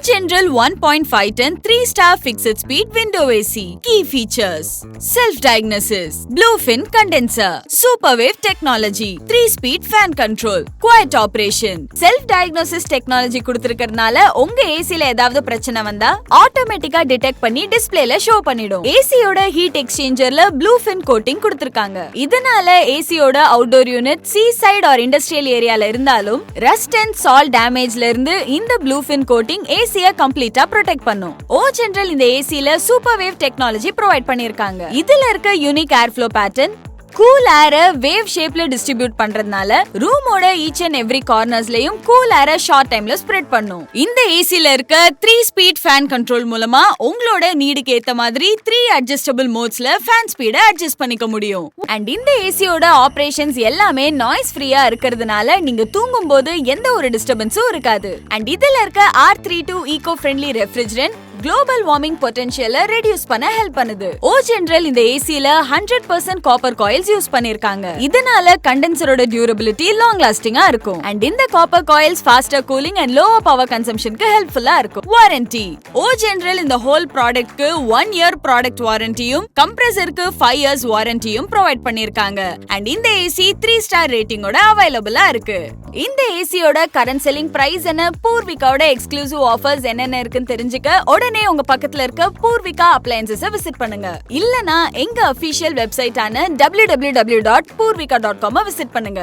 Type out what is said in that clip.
OGeneral 1.5 ton 3-star fixed speed window AC. Key features: self-diagnosis, bluefin condenser, super wave technology, 3-speed fan control, quiet operation. Self-diagnosis technology கொடுத்திருக்கிறதுனால உங்க ஏசில ஏதாவது பிரச்சனை வந்தா ஆட்டோமேட்டிக்கா detect பண்ணி டிஸ்ப்ளேல show பண்ணிடும். ஏசியோட ஹீட் எக்ஸ்சேஞ்சர்ல bluefin coating கொடுத்திருக்காங்க. இதனால ஏசியோட outdoor unit seaside or industrial ஏரியால இருந்தாலும் ரஸ்ட் அண்ட் சால்ட் டேமேஜ்ல இருந்து இந்த bluefin coating ஏசியை கம்ப்ளீட்டா ப்ரொடெக்ட் பண்ணும். OGeneral இந்த ஏசில சூப்பர் வேவ் டெக்னாலஜி ப்ரொவைட் பண்ணிருக்காங்க. இதுல இருக்க unique air flow pattern cool ஏர வேவ் ஷேப்ல டிஸ்ட்ரிபியூட் பண்றதுனால ரூமோட ஈச் அண்ட் எவ்ரி கார்னர்ஸ்லயும் கூல் ஏர ஷார்ட் டைம்ல ஸ்ப்ரெட் பண்ணும். இந்த ஏசில இருக்க 3-ஸ்பீட் ஃபேன் கண்ட்ரோல் மூலமா உங்களோட நீடுக்கு ஏத்த மாதிரி 3 அட்ஜஸ்டபிள் மோட்ஸ்ல ஃபேன் ஸ்பீட அட்ஜஸ்ட் பண்ணிக்க முடியும். அண்ட் இந்த ஏசியோட ஆபரேஷன்ஸ் எல்லாமே நாய்ஸ் ஃப்ரீயா இருக்கிறதுனால நீங்க தூங்கும் போது எந்த ஒரு டிஸ்டர்பன்ஸும் இருக்காது. அண்ட் இதுல இருக்க R32 eco friendly refrigerant global warming பொட்டன்ஷியலை ரெடியூஸ் பண்ண ஹெல்ப் பண்ணுது. OGeneral இந்த ஏசில 100% காப்பர் காயில்ஸ் யூஸ் பண்ணிருக்காங்க. இதனால கண்டென்சரோட டியூரபிலிட்டி லாங் லாஸ்டிங்கா இருக்கும். அண்ட் இந்த copper coils faster cooling and lower power கன்சம்ஷனுக்கு ஹெல்ப்ஃபுல்லா இருக்கும். வாரண்டி: OGeneral இந்த ஹோல் ப்ராடக்ட்க்கு 1 இயர் ப்ராடக்ட் வாரண்டியும் கம்ப்ரஸருக்கு 5 இயர்ஸ் வாரண்டியும் ப்ரொவைட் பண்ணிருக்காங்க. அண்ட் இந்த ஏசி 3 ஸ்டார் ரேட்டிங்கோட அவைலபிளா இருக்கு. இந்த ஏசியோட கரண்ட் செல்லிங் பிரைஸ் என்ன, பூர்விகாவோட எக்ஸ்க்ளூசிவ் ஆஃபர்ஸ் என்னென்ன இருக்குன்னு தெரிஞ்சுக்க உடனே உங்க பக்கத்துல இருக்க பூர்விகா அப்ளையன்சஸ் விசிட் பண்ணுங்க. இல்லனா எங்க அபிஷியல் வெப்சைட்டான www.poorvika.com விசிட் பண்ணுங்க.